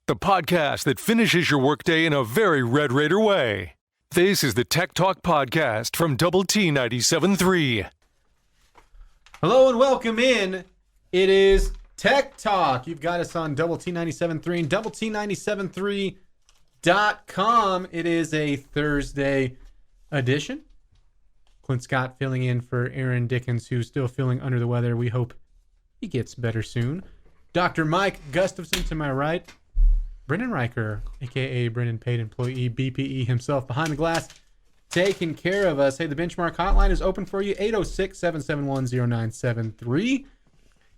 the podcast that finishes your workday in a very Red Raider way. This is the Tech Talk Podcast from Double T 97.3. Hello and welcome in. It is Tech Talk. You've got us on Double T 97.3 and Double T 97.3.com. It is a Thursday edition. Clint Scott filling in for Aaron Dickens, who's still feeling under the weather. We hope he gets better soon. Dr. Mike Gustafson to my right. Brendan Riker, a.k.a. Brendan Paid Employee, BPE himself, behind the glass, taking care of us. Hey, the Benchmark Hotline is open for you, 806-771-0973.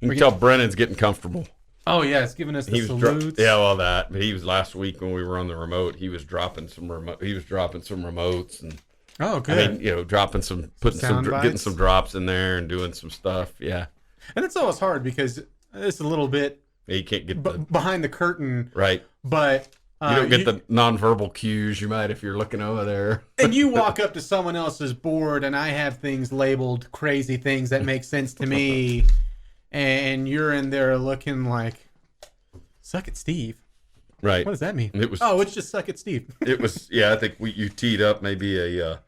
You can tell Brennan's getting comfortable. Oh, yeah, it's giving us the salutes. That. But he was last week when we were on the remote. He was dropping some remotes and. Oh, good. I mean, getting some drops in there and doing some stuff. Yeah. And it's always hard because it's a little bit. You can't get behind the curtain. Right. But you don't get the nonverbal cues you might if you're looking over there. And you walk up to someone else's board and I have things labeled, crazy things that make sense to me. And you're in there looking like, suck it, Steve. Right. What does that mean? It's just suck it, Steve. It was, I think you teed up maybe a...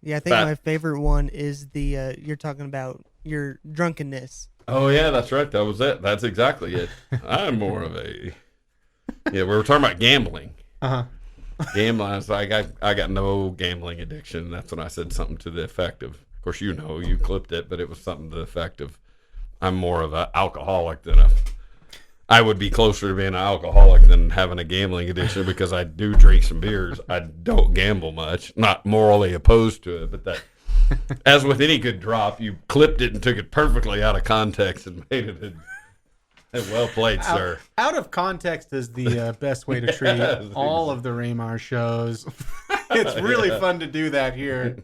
I think my favorite one is the, you're talking about your drunkenness. Oh, yeah, that's right. That was it. That's exactly it. I'm more of a... Yeah, we were talking about gambling. Uh-huh. Gambling. I was like, I got no gambling addiction. That's when I said something to the effect of course, you clipped it, but it was something to the effect of, I'm more of an alcoholic than I would be closer to being an alcoholic than having a gambling addiction because I do drink some beers. I don't gamble much. Not morally opposed to it, but that... As with any good drop, you clipped it and took it perfectly out of context and made it well played, sir. Out of context is the best way to treat all of the Raymar shows. It's really fun to do that here.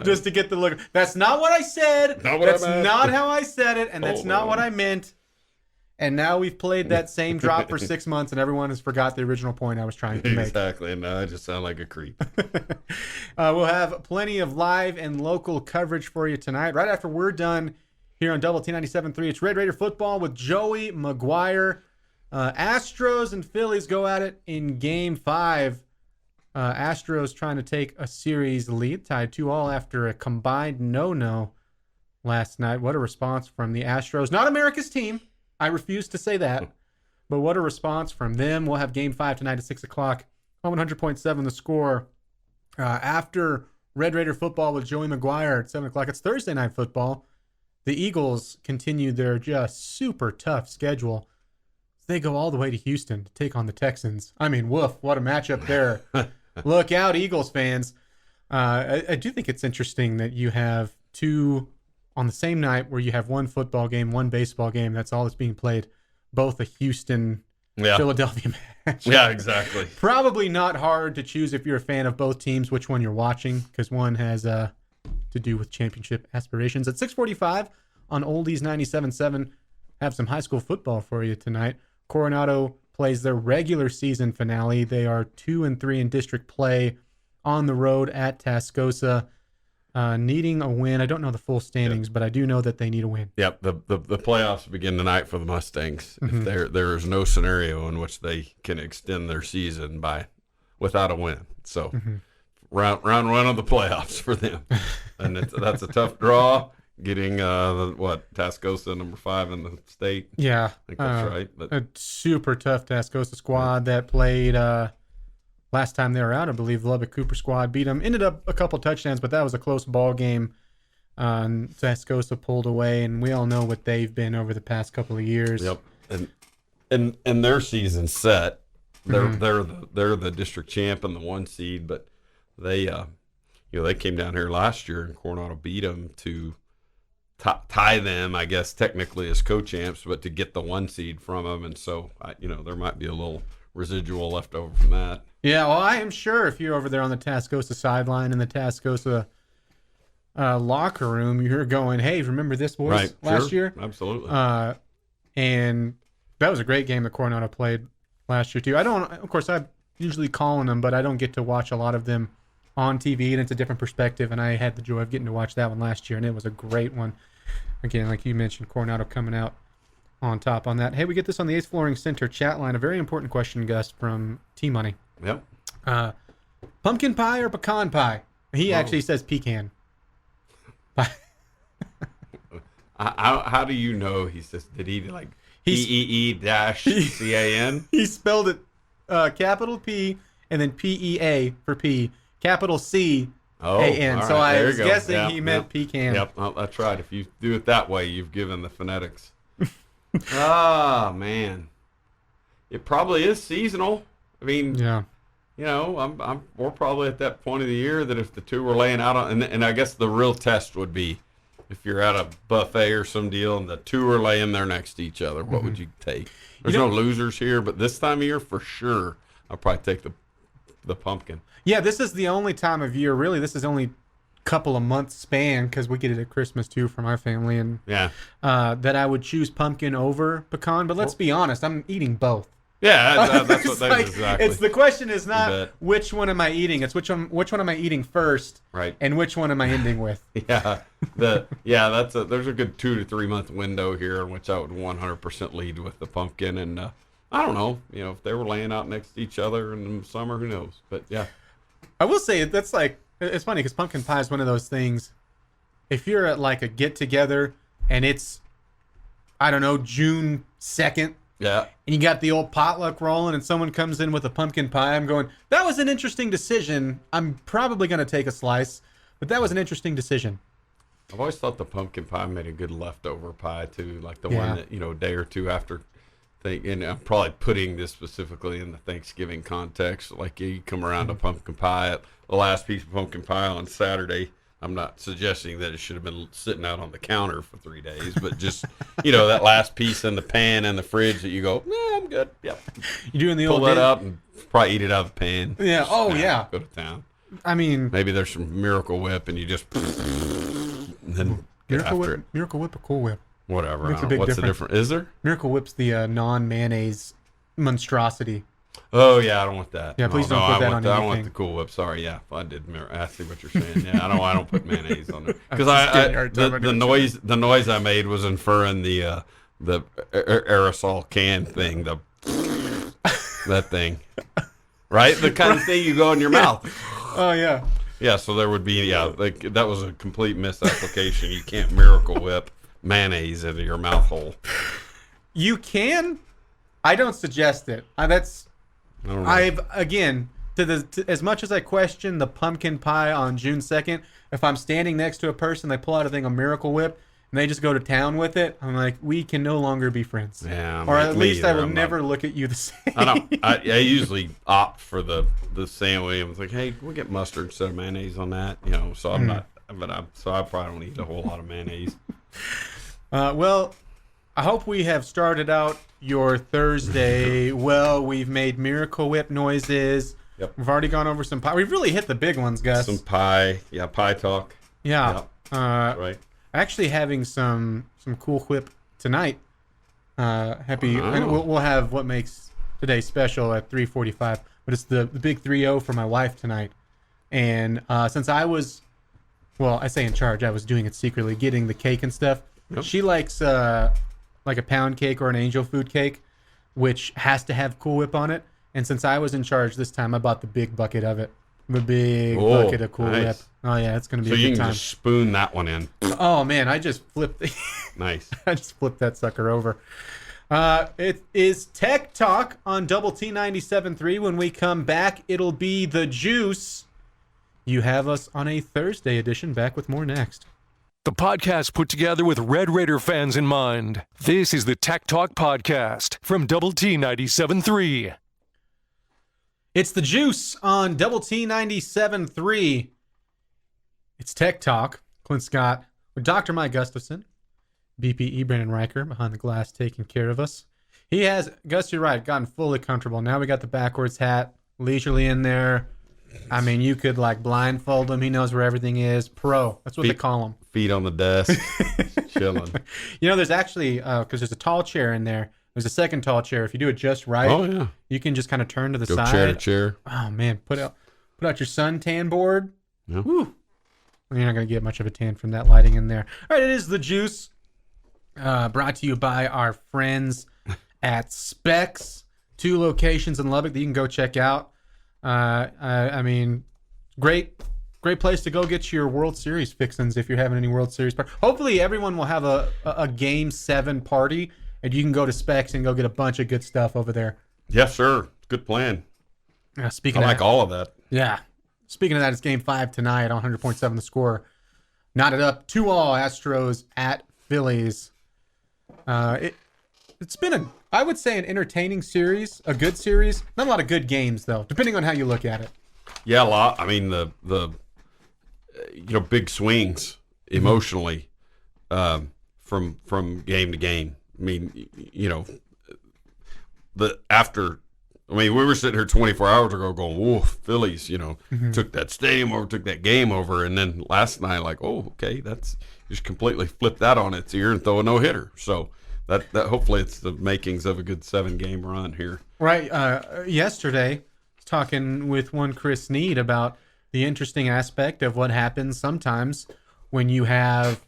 Just to get the look. That's not what I said. That's not how I said it, and that's not what I meant. And now we've played that same drop for 6 months, and everyone has forgot the original point I was trying to make. Exactly, and now I just sound like a creep. We'll have plenty of live and local coverage for you tonight. Right after we're done here on Double T 97.3, it's Red Raider football with Joey McGuire. Astros and Phillies go at it in Game 5. Astros trying to take a series lead, tied 2-2 after a combined no-no last night. What a response from the Astros. Not America's team. I refuse to say that. But what a response from them. We'll have Game 5 tonight at 6 o'clock. On 100.7 the score. After Red Raider football with Joey McGuire at 7 o'clock, it's Thursday night football. The Eagles continue their just super tough schedule. They go all the way to Houston to take on the Texans. I mean, woof, what a matchup there. Look out, Eagles fans. I do think it's interesting that you have two on the same night where you have one football game, one baseball game. That's all that's being played. Both a Houston-Philadelphia match. Yeah, exactly. Probably not hard to choose if you're a fan of both teams which one you're watching because one has to do with championship aspirations. At 6:45 on Oldies 97.7, have some high school football for you tonight. Coronado plays their regular season finale. They are 2-3 in district play on the road at Tascosa, needing a win. I don't know the full standings, but I do know that they need a win. Yep, the playoffs begin tonight for the Mustangs. Mm-hmm. If there is no scenario in which they can extend their season without a win. So round one of the playoffs for them, and that's a tough draw. Getting Tascosa number 5 in the state. Yeah, I think that's right. But a super tough Tascosa squad that played last time they were out. I believe the Lubbock Cooper squad beat them. Ended up a couple touchdowns, but that was a close ball game. Tascosa pulled away, and we all know what they've been over the past couple of years. Yep, and their season's set. They're the district champ and the 1 seed, but they they came down here last year and Coronado beat them to tie them, I guess, technically as co-champs, but to get the 1 seed from them. And so, there might be a little residual left over from that. Yeah, well, I am sure if you're over there on the Tascosa sideline in the Tascosa locker room, you're going, hey, remember this, boys, last year? Absolutely. And that was a great game that Coronado played last year, too. I'm usually calling them, but I don't get to watch a lot of them on TV, and it's a different perspective, and I had the joy of getting to watch that one last year, and it was a great one. Again, like you mentioned, Coronado coming out on top on that. Hey, we get this on the Ace Flooring Center chat line. A very important question, Gus, from T-Money. Yep. Pumpkin pie or pecan pie? He actually says pecan. How do you know? He says, did he like PEE-CAN? He spelled it capital P and then PEA for P, capital C A-N. So I was guessing he meant pecan. Yep, well, that's right. If you do it that way, you've given the phonetics. Ah, man. It probably is seasonal. I mean, yeah. You know, we're probably at that point of the year that if the two were laying out on, and I guess the real test would be if you're at a buffet or some deal and the two are laying there next to each other, what would you take? There's no losers here, but this time of year, for sure, I'll probably take the pumpkin. Yeah, this is the only time of year, really. This is only a couple of months span, because we get it at Christmas, too, for my family, and that I would choose pumpkin over pecan. But let's be honest, I'm eating both. Yeah, that's what like, exactly. It's the question is not which one am I eating. It's which one am I eating first, right? And which one am I ending with? There's a good 2 to 3 month window here in which I would 100% lead with the pumpkin. And I don't know, if they were laying out next to each other in the summer, who knows? But yeah, I will say that's like, it's funny because pumpkin pie is one of those things. If you're at like a get together and it's, I don't know, June 2nd. Yeah. And you got the old potluck rolling and someone comes in with a pumpkin pie. I'm going, that was an interesting decision. I'm probably going to take a slice, but that was an interesting decision. I've always thought the pumpkin pie made a good leftover pie too, like the one that, a day or two after. And I'm probably putting this specifically in the Thanksgiving context. Like you come around to pumpkin pie, the last piece of pumpkin pie on Saturday. I'm not suggesting that it should have been sitting out on the counter for 3 days, but just, that last piece in the pan and the fridge that you go, I'm good. Yep. You doing the Pull old that up and probably eat it out of the pan. Yeah. Just, go to town. I mean, maybe there's some Miracle Whip and you just, and then get after it. Miracle Whip or Cool Whip? Whatever. Makes a big What's difference. the difference? Is there? Miracle Whip's the non-mayonnaise monstrosity. Oh, yeah, I don't want that. Yeah, please don't put that on anything. I want the Cool Whip. Sorry, yeah, I did. I see what you're saying. Yeah, I don't put mayonnaise on there because the noise I made was inferring the aerosol can thing, that thing, right? The kind of thing you go in your mouth. Oh yeah. Yeah, so there would be like that was a complete misapplication. You can't Miracle Whip mayonnaise into your mouth hole. You can. I don't suggest it. I've again as much as I question the pumpkin pie on June 2nd, if I'm standing next to a person, they pull out a thing of Miracle Whip and they just go to town with it, I'm like, we can no longer be friends. Yeah, or at least I will never look at you the same. I usually opt for the sandwich. I was like, hey, we'll get mustard instead of mayonnaise on that. So I'm not, but I probably don't eat a whole lot of mayonnaise. Well, I hope we have started out your Thursday well. We've made Miracle Whip noises. Yep. We've already gone over some pie. We've really hit the big ones, Gus. Some pie. Yeah, pie talk. Yeah. Yep. Right. Actually having some Cool Whip tonight. We'll have what makes today special at 3:45. But it's the big 3-0 for my wife tonight. And since I was, I say in charge, I was doing it secretly, getting the cake and stuff. Yep. She likes like a pound cake or an angel food cake, which has to have Cool Whip on it. And since I was in charge this time, I bought the big bucket of it. The big bucket of Cool Whip. Oh, yeah, it's going to be a good time. So you can just spoon that one in. Oh, man, I just flipped Nice. I just flipped that sucker over. It is Tech Talk on Double T 97.3. When we come back, it'll be The Juice. You have us on a Thursday edition. Back with more next. The podcast put together with Red Raider fans in mind. This is the Tech Talk Podcast from Double T 97.3. It's The Juice on Double T 97.3. It's Tech Talk. Clint Scott with Dr. Mike Gustafson. BPE Brandon Riker behind the glass taking care of us. He has, Gus, you're right, gotten fully comfortable. Now we got the backwards hat, leisurely in there. I mean, you could like blindfold him. He knows where everything is. Pro. That's what they call him. Feet on the desk. Chilling. There's actually, because there's a tall chair in there. There's a second tall chair. If you do it just right, you can just kind of turn to the side. Chair to chair. Oh, man. Put out your suntan board. Yeah. Woo. You're not going to get much of a tan from that lighting in there. All right, it is The Juice. brought to you by our friends at Specs, 2 locations in Lubbock that you can go check out. I mean, great place to go get your World Series fixins if you're having any World Series party. Hopefully everyone will have a Game 7 party, and you can go to Specs and go get a bunch of good stuff over there. Yeah, sure. Good plan. I Speaking like all of that. Yeah. Speaking of that, it's Game 5 tonight on 100.7 The Score. Knotted up 2-2 Astros at Phillies. It's been I would say an entertaining series, a good series. Not a lot of good games though, depending on how you look at it. Yeah, a lot. I mean, the big swings emotionally from game to game. I mean, we were sitting here 24 hours ago going, whoa, Phillies, took that stadium over, took that game over. And then last night, like, oh, okay, that's just completely flipped that on its ear and throw a no-hitter. So that hopefully it's the makings of a good 7-game run here. Right. Yesterday, I was talking with one Chris Need about the interesting aspect of what happens sometimes when you have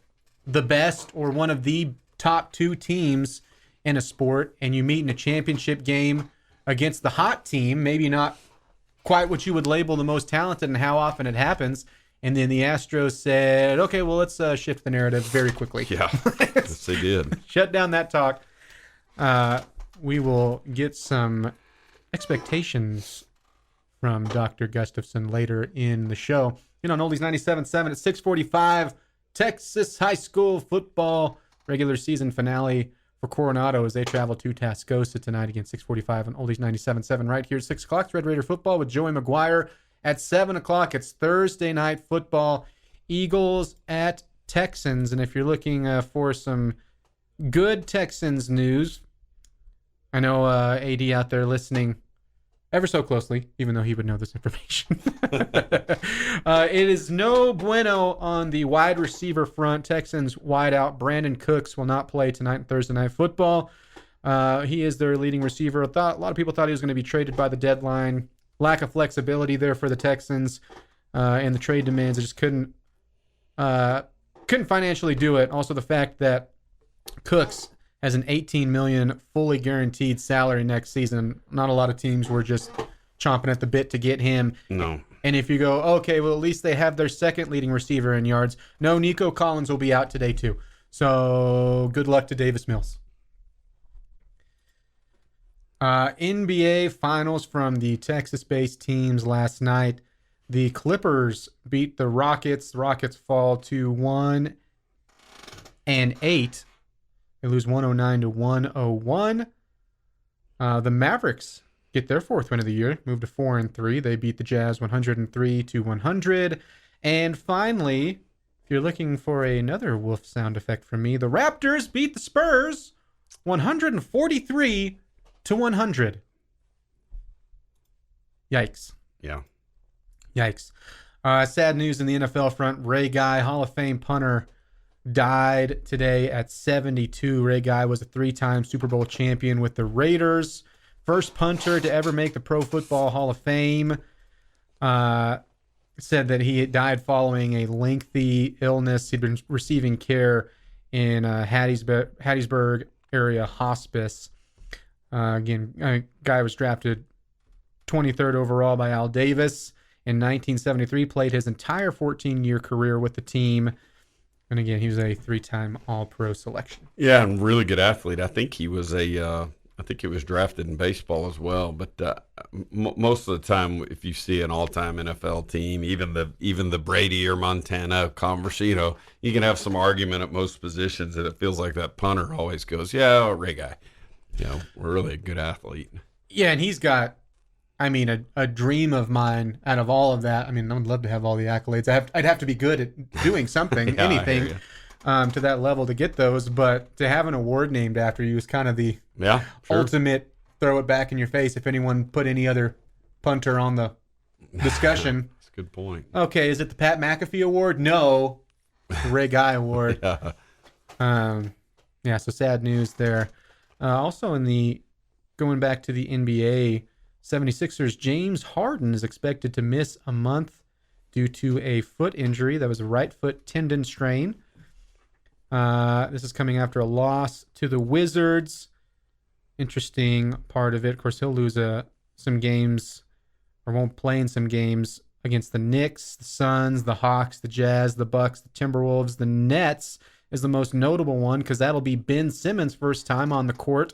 the best or one of the top 2 teams in a sport and you meet in a championship game against the hot team, maybe not quite what you would label the most talented, and how often it happens. And then the Astros said, okay, well, let's shift the narrative very quickly. Yeah, yes, they did. Shut down that talk. We will get some expectations from Dr. Gustafson later in the show. On Oldies 97.7 at 6:45, Texas high school football regular season finale for Coronado as they travel to Tascosa tonight again, 6:45 on Oldies 97.7 right here at 6 o'clock. It's Red Raider football with Joey McGuire. At 7 o'clock, it's Thursday night football. Eagles at Texans. And if you're looking for some good Texans news, I know AD out there listening ever so closely, even though he would know this information. It is no bueno on the wide receiver front. Texans wideout Brandon Cooks will not play tonight in Thursday night football. He is their leading receiver. A lot of people thought he was going to be traded by the deadline. Lack of flexibility there for the Texans and the trade demands. They just couldn't financially do it. Also, the fact that Cooks has an $18 million fully guaranteed salary next season. Not a lot of teams were just chomping at the bit to get him. No. And if you go, okay, well, at least they have their second leading receiver in yards. No, Nico Collins will be out today too. So good luck to Davis Mills. NBA Finals from the Texas-based teams last night. The Clippers beat the Rockets. The Rockets fall to 1-8. They lose 109-101. The Mavericks get their 4th win of the year, move to 4-3. They beat the Jazz 103-100. And finally, if you're looking for another wolf sound effect from me, the Raptors beat the Spurs 143-100. Yikes. Yeah. Yikes. Sad news in the NFL front. Ray Guy, Hall of Fame punter, died today at 72. Ray Guy was a 3-time Super Bowl champion with the Raiders. First punter to ever make the Pro Football Hall of Fame. Said that he had died following a lengthy illness. He'd been receiving care in Hattiesburg area hospice. Guy was drafted 23rd overall by Al Davis in 1973. Played his entire 14-year career with the team. And again, he was a 3-time All-Pro selection. Yeah, and really good athlete. I think he was drafted in baseball as well. But most of the time, if you see an all-time NFL team, even the Brady or Montana Conversito, you can have some argument at most positions, and it feels like that punter always goes, "Yeah, Ray Guy, we're really a good athlete." Yeah, and he's got, a dream of mine out of all of that. I would love to have all the accolades. I'd have to be good at doing something, Yeah, anything, to that level to get those. But to have an award named after you is kind of the ultimate throw it back in your face if anyone put any other punter on the discussion. That's a good point. Okay, is it the Pat McAfee Award? No. The Ray Guy Award. So sad news there. Also going back to the NBA, 76ers James Harden is expected to miss a month due to a foot injury. That was a right foot tendon strain. This is coming after a loss to the Wizards. Interesting part of it. Of course, he'll lose some games or won't play in some games against the Knicks, the Suns, the Hawks, the Jazz, the Bucks, the Timberwolves. The Nets is the most notable one because that'll be Ben Simmons' first time on the court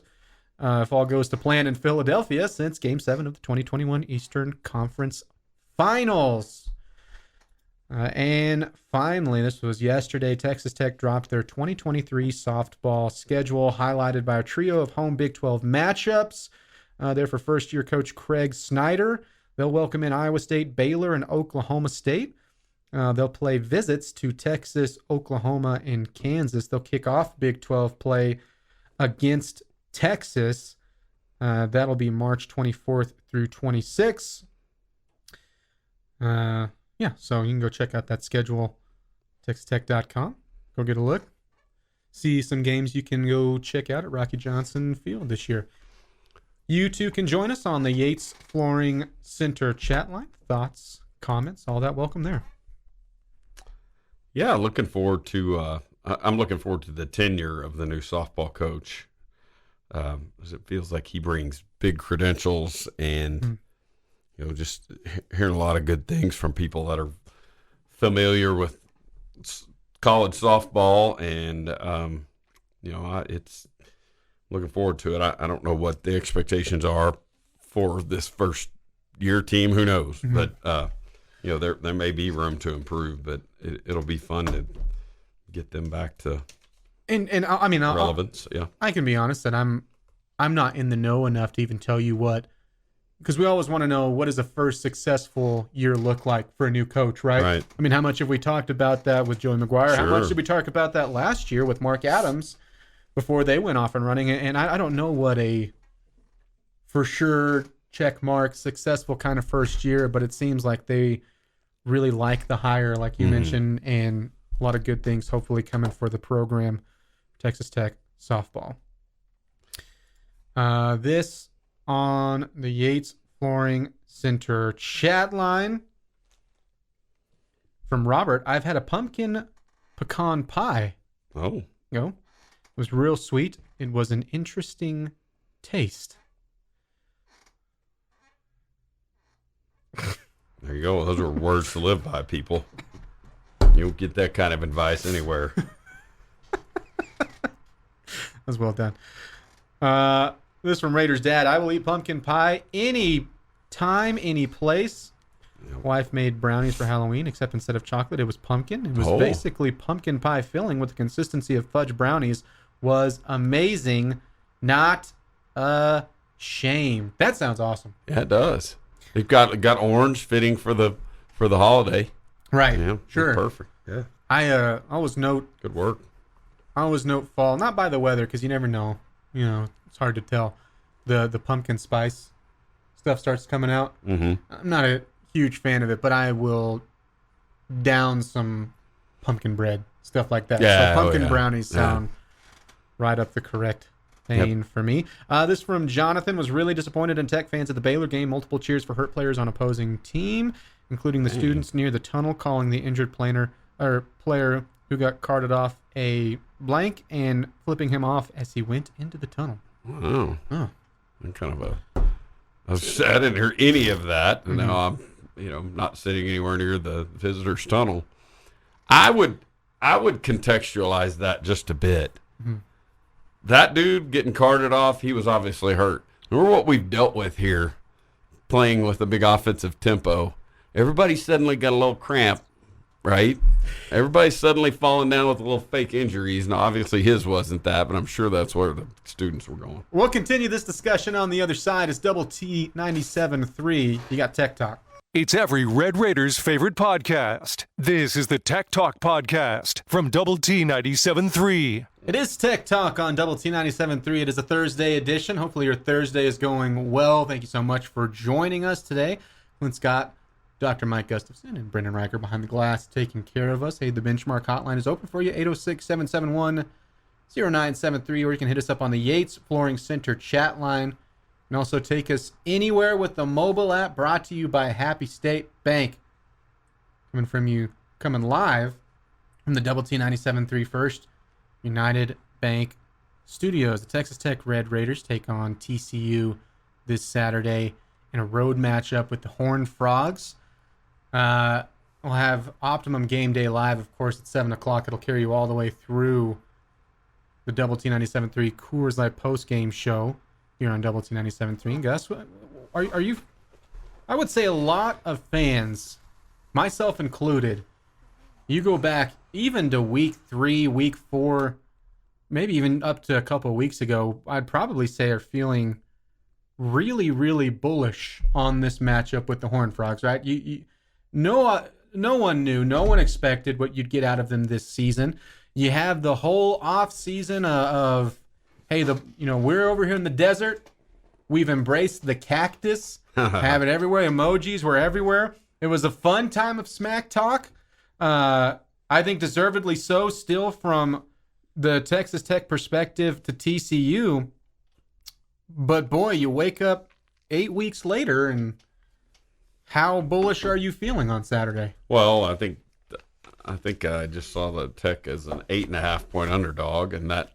if all goes to plan in Philadelphia since Game 7 of the 2021 Eastern Conference Finals. And finally, this was yesterday, Texas Tech dropped their 2023 softball schedule, highlighted by a trio of home Big 12 matchups. There for first-year coach Craig Snyder. They'll welcome in Iowa State, Baylor, and Oklahoma State. They'll play visits to Texas, Oklahoma, and Kansas. They'll kick off Big 12 play against Texas. That'll be March 24th through 26th. Yeah, so you can go check out that schedule, texastech.com. Go get a look. See some games you can go check out at Rocky Johnson Field this year. You too can join us on the Yates Flooring Center chat line. Thoughts, comments, all that welcome there. Yeah, looking forward to I'm looking forward to the tenure of the new softball coach. As it feels like he brings big credentials and just hearing a lot of good things from people that are familiar with college softball, and it's looking forward to it. I don't know what the expectations are for this first year team. Who knows? But there may be room to improve. But it'll be fun to get them back to relevance. I can be honest that I'm not in the know enough to even tell you what. Because we always want to know, what does a first successful year look like for a new coach, right? I mean, how much have we talked about that with Joey McGuire? Sure. How much did we talk about that last year with Mark Adams before they went off and running? And I don't know what a for sure check mark successful kind of first year, but it seems like they really like the hire, like you mentioned, and a lot of good things hopefully coming for the program, Texas Tech softball. This on the Yates Flooring Center chat line from Robert. I've had a pumpkin pecan pie. Oh. It was real sweet. It was an interesting taste. There you go. Those are words to live by, people. You don't get that kind of advice anywhere. That's well done. This from Raiders Dad. I will eat pumpkin pie any time, any place. Yep. Wife made brownies for Halloween, except instead of chocolate, it was pumpkin. It was basically pumpkin pie filling with the consistency of fudge brownies. Was amazing. Not a shame. That sounds awesome. Yeah, it does. It got orange fitting for the holiday. Right. Yeah, sure. Perfect. Yeah. I always note. Good work. I always note fall, not by the weather, because you never know. It's hard to tell. The pumpkin spice stuff starts coming out. I'm not a huge fan of it, but I will down some pumpkin bread, stuff like that. Yeah, so pumpkin brownies sound right up the correct vein for me. This from Jonathan. Was really disappointed in Tech fans at the Baylor game. Multiple cheers for hurt players on opposing team, including the students near the tunnel calling the injured player who got carted off a blank and flipping him off as he went into the tunnel. Wow. Oh. I'm kind of I didn't hear any of that. And now I'm, not sitting anywhere near the visitors' tunnel. I would contextualize that just a bit. That dude getting carted off, he was obviously hurt. Remember what we've dealt with here, playing with a big offensive tempo. Everybody suddenly got a little cramp, right? Everybody's suddenly falling down with a little fake injuries. Now, obviously his wasn't that, but I'm sure that's where the students were going. We'll continue this discussion on the other side. It's Double T 97.3. You got Tech Talk. It's every Red Raiders' favorite podcast. This is the Tech Talk Podcast from Double T 97.3. It is Tech Talk on Double T 97.3. It is a Thursday edition. Hopefully your Thursday is going well. Thank you so much for joining us today. Clint Scott, Dr. Mike Gustafson, and Brendan Riker behind the glass taking care of us. Hey, the Benchmark hotline is open for you, 806-771-0973, or you can hit us up on the Yates Flooring Center chat line. You can also take us anywhere with the mobile app, brought to you by Happy State Bank. Coming live from the Double T 97.3 first United Bank Studios. The Texas Tech Red Raiders take on TCU this Saturday in a road matchup with the Horned Frogs. We'll have Optimum Game Day live, of course, at 7 o'clock. It'll carry you all the way through the Double T 97.3 Coors Light post-game show here on Double T 97.3. Gus, are you... I would say a lot of fans, myself included, you go back even to week 3, week 4, maybe even up to a couple of weeks ago, I'd probably say are feeling really, really bullish on this matchup with the Horned Frogs, right? No one knew, no one expected what you'd get out of them this season. You have the whole off season of hey, we're over here in the desert. We've embraced the cactus, have it everywhere. Emojis were everywhere. It was a fun time of smack talk. I think deservedly so, still from the Texas Tech perspective to TCU. But boy, you wake up 8 weeks later, and how bullish are you feeling on Saturday? Well, I think I just saw the Tech as an 8.5 point underdog, and that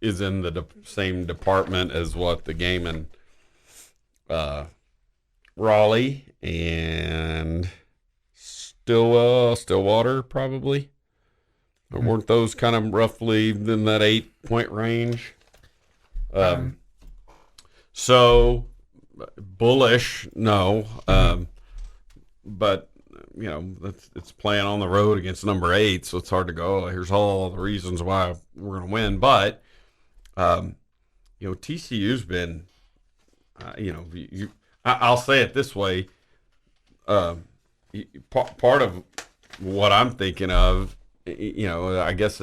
is in the same department as what the game in Raleigh and Stillwater probably. Weren't those kind of roughly in that 8 point range? So bullish, no. But it's playing on the road against number 8, so it's hard to go, here's all the reasons why we're going to win. But TCU's been, I'll say it this way. Part of what I'm thinking of, I guess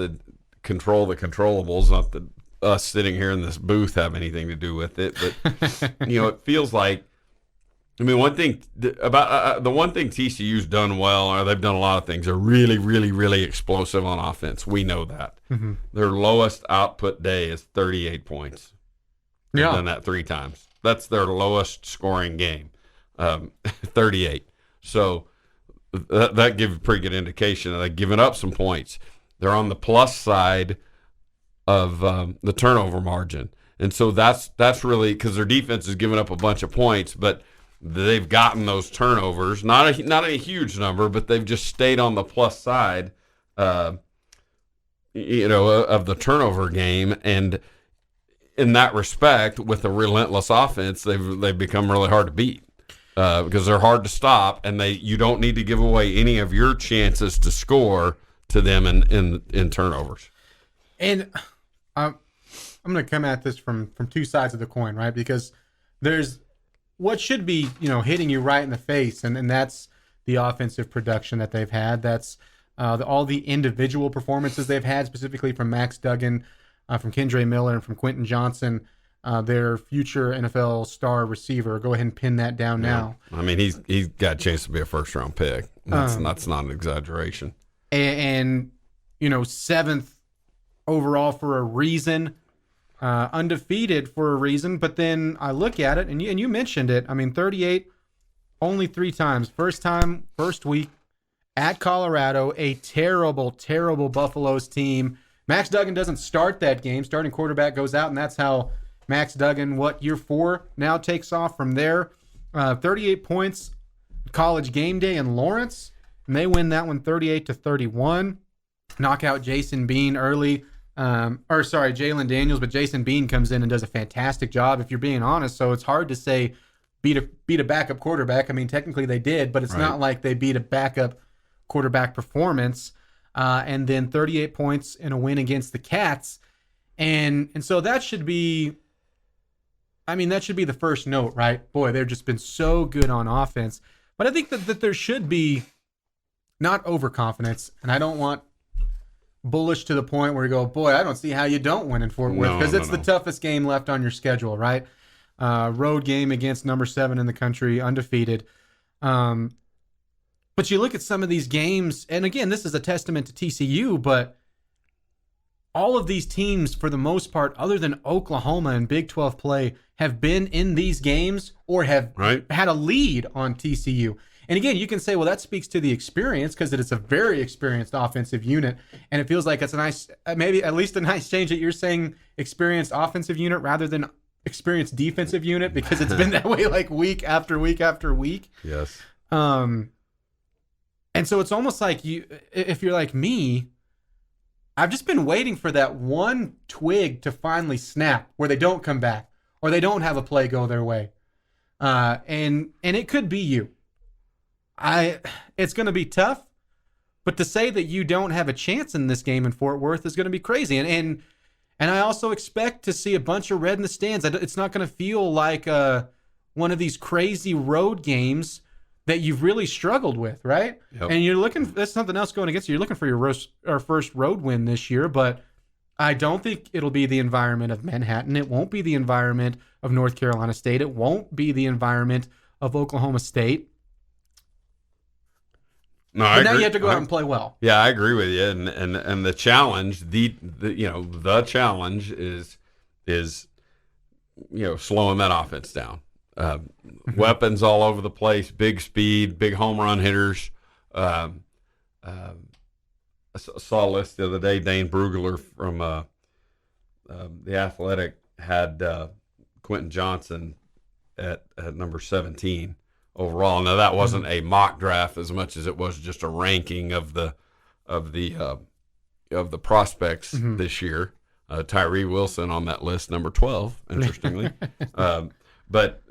control the controllables, not that us sitting here in this booth have anything to do with it, but it feels like, one thing about the one thing TCU's done well, or they've done a lot of things, they're really, really, really explosive on offense. We know that. Mm-hmm. Their lowest output day is 38 points. They've done that 3 times. That's their lowest scoring game, 38. So that gives a pretty good indication that they've given up some points. They're on the plus side of the turnover margin. And so that's really because their defense has given up a bunch of points, but they've gotten those turnovers, not a huge number, but they've just stayed on the plus side, of the turnover game. And in that respect, with a relentless offense, they've become really hard to beat because they're hard to stop, and you don't need to give away any of your chances to score to them in turnovers. And I'm going to come at this from 2 sides of the coin, right? Because there's what should be, hitting you right in the face, and that's the offensive production that they've had. That's all the individual performances they've had, specifically from Max Duggan, from Kendre Miller, and from Quentin Johnson, their future NFL star receiver. Go ahead and pin that down now. He's got a chance to be a first-round pick. That's not an exaggeration. And 7th overall for a reason. Undefeated for a reason, but then I look at it, and you mentioned it. 38 only 3 times. First time, first week at Colorado, a terrible, terrible Buffaloes team. Max Duggan doesn't start that game. Starting quarterback goes out, and that's how Max Duggan, year 4, now takes off from there. 38 points, College Game Day in Lawrence, and they win that one 38-31. Knock out Jason Bean early. Jalen Daniels, but Jason Bean comes in and does a fantastic job, if you're being honest. So it's hard to say beat a backup quarterback. Technically they did, but it's not like they beat a backup quarterback performance. And then 38 points in a win against the Cats. And so that should be the first note, right? Boy, they've just been so good on offense. But I think that there should be not overconfidence, and I don't want bullish to the point where you go, boy, I don't see how you don't win in Fort Worth, because it's the toughest game left on your schedule, right? Road game against number 7 in the country, undefeated. But you look at some of these games, and again, this is a testament to TCU, but all of these teams, for the most part, other than Oklahoma in Big 12 play, have been in these games or have had a lead on TCU. And again, you can say, well, that speaks to the experience because it is a very experienced offensive unit. And it feels like it's a nice, maybe at least a nice change that you're saying experienced offensive unit rather than experienced defensive unit, because it's been that way like week after week after week. Yes. And so it's almost like if you're like me, I've just been waiting for that one twig to finally snap where they don't come back or they don't have a play go their way. And it could be you. It's going to be tough, but to say that you don't have a chance in this game in Fort Worth is going to be crazy. And I also expect to see a bunch of red in the stands. It's not going to feel like one of these crazy road games that you've really struggled with, right? Yep. And you're looking, there's something else going against you. You're looking for your first road win this year, but I don't think it'll be the environment of Manhattan. It won't be the environment of North Carolina State. It won't be the environment of Oklahoma State. No, but now you have to go out and play well. Yeah, I agree with you. And the challenge, the challenge is slowing that offense down. Weapons all over the place, big speed, big home run hitters. I saw a list the other day. Dane Brugler from The Athletic had Quentin Johnson at number 17 overall. Now that wasn't a mock draft as much as it was just a ranking of the prospects this year. Tyree Wilson on that list, number 12, interestingly. But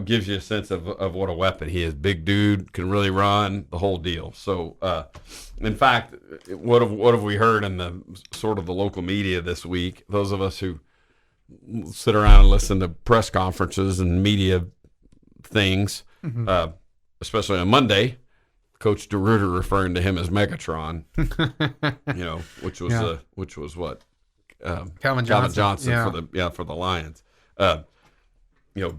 gives you a sense of what a weapon he is. Big dude, can really run, the whole deal. So, in fact, what have we heard in the sort of the local media this week? Those of us who sit around and listen to press conferences and media things, especially on Monday, Coach DeRuiter referring to him as Megatron, which was what Calvin Johnson for the Lions.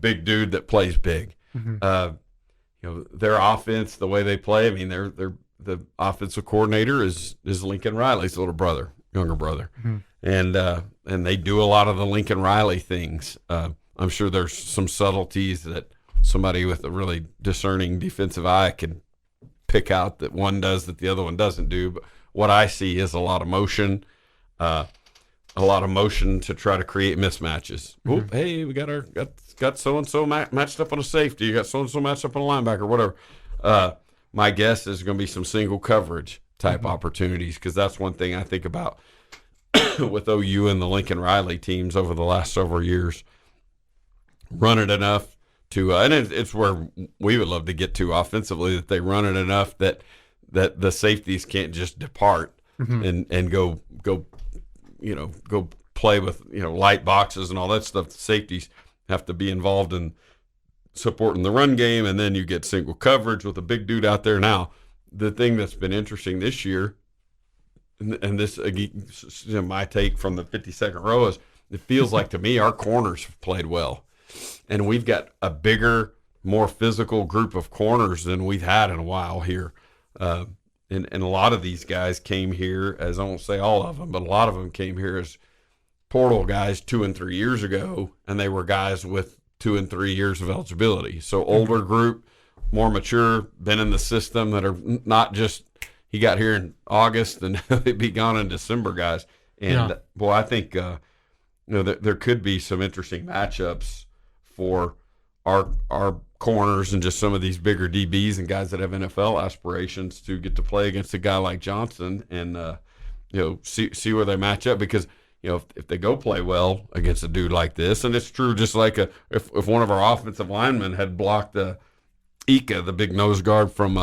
Big dude that plays big. Their offense, the way they play. I mean, the offensive coordinator is Lincoln Riley's younger brother, and they do a lot of the Lincoln Riley things. I'm sure there's some subtleties that somebody with a really discerning defensive eye can pick out that one does that the other one doesn't do. But what I see is a lot of motion. A lot of motion to try to create mismatches. Oop, hey, we got so and so matched up on a safety. You got so and so matched up on a linebacker, whatever. My guess is going to be some single coverage type opportunities, because that's one thing I think about with OU and the Lincoln Riley teams over the last several years. Run it enough to, and it's where we would love to get to offensively, that they run it enough that the safeties can't just depart and go play with, light boxes and all that stuff. The safeties have to be involved in supporting the run game, and then you get single coverage with a big dude out there. Now, the thing that's been interesting this year, and this, my take from the 52nd row, is it feels like to me our corners have played well. And we've got a bigger, more physical group of corners than we've had in a while here. And a lot of these guys came here, as I won't say all of them, but a lot of them came here as portal guys 2 and 3 years ago, and they were guys with 2 and 3 years of eligibility. So older group, more mature, been in the system, that are not just he got here in August and he'd be gone in December guys. And boy, I think there could be some interesting matchups for our corners and just some of these bigger DBs and guys that have NFL aspirations to get to play against a guy like Johnson and see where they match up, because if they go play well against a dude like this, and it's true, just like if one of our offensive linemen had blocked Ika, the big nose guard from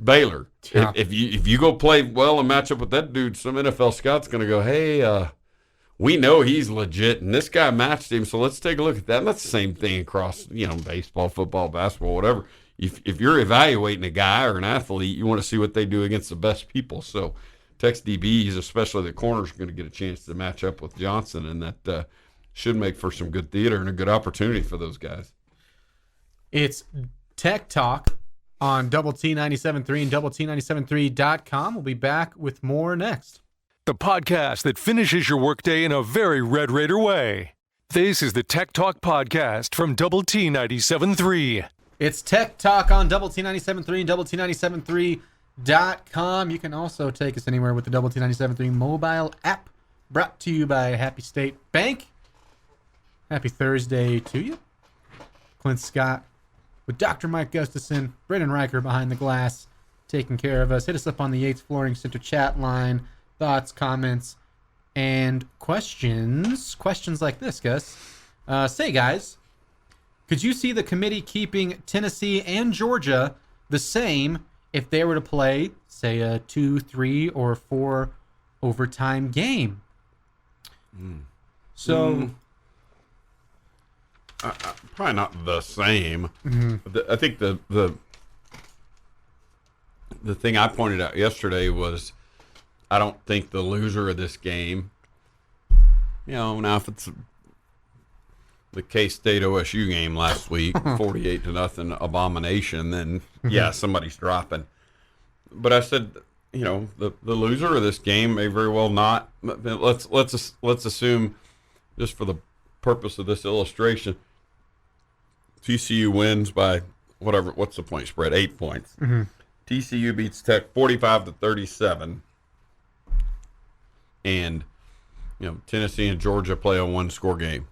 Baylor, if you go play well and match up with that dude, some NFL scout's going to go, hey, we know he's legit, and this guy matched him, so let's take a look at that. And that's the same thing across, baseball, football, basketball, whatever. If you're evaluating a guy or an athlete, you want to see what they do against the best people. So Tex DBs, especially the corners, are going to get a chance to match up with Johnson, and that should make for some good theater and a good opportunity for those guys. It's Tech Talk on Double T 97.3 and DoubleT97.3.com. We'll be back with more next. The podcast that finishes your workday in a very Red Raider way. This is the Tech Talk Podcast from Double T 97.3. It's Tech Talk on Double T 97.3 and Double T 97.3.com. You can also take us anywhere with the Double T 97.3 mobile app. Brought to you by Happy State Bank. Happy Thursday to you. Clint Scott with Dr. Mike Gustafson, Brendan Riker behind the glass, taking care of us. Hit us up on the Yates Flooring Center chat line. Thoughts, comments, and questions. Questions like this, Gus. Say, guys, could you see the committee keeping Tennessee and Georgia the same if they were to play, say, a 2, 3, or 4 overtime game? So... probably not the same. Mm-hmm. I think the thing I pointed out yesterday was I don't think the loser of this game, now if it's the K-State OSU game last week, 48-0 abomination, then yeah, somebody's dropping. But I said, the loser of this game may very well not. Let's assume, just for the purpose of this illustration, TCU wins by what's the point spread? 8 points. Mm-hmm. TCU beats Tech 45-37, and Tennessee and Georgia play a 1-score game.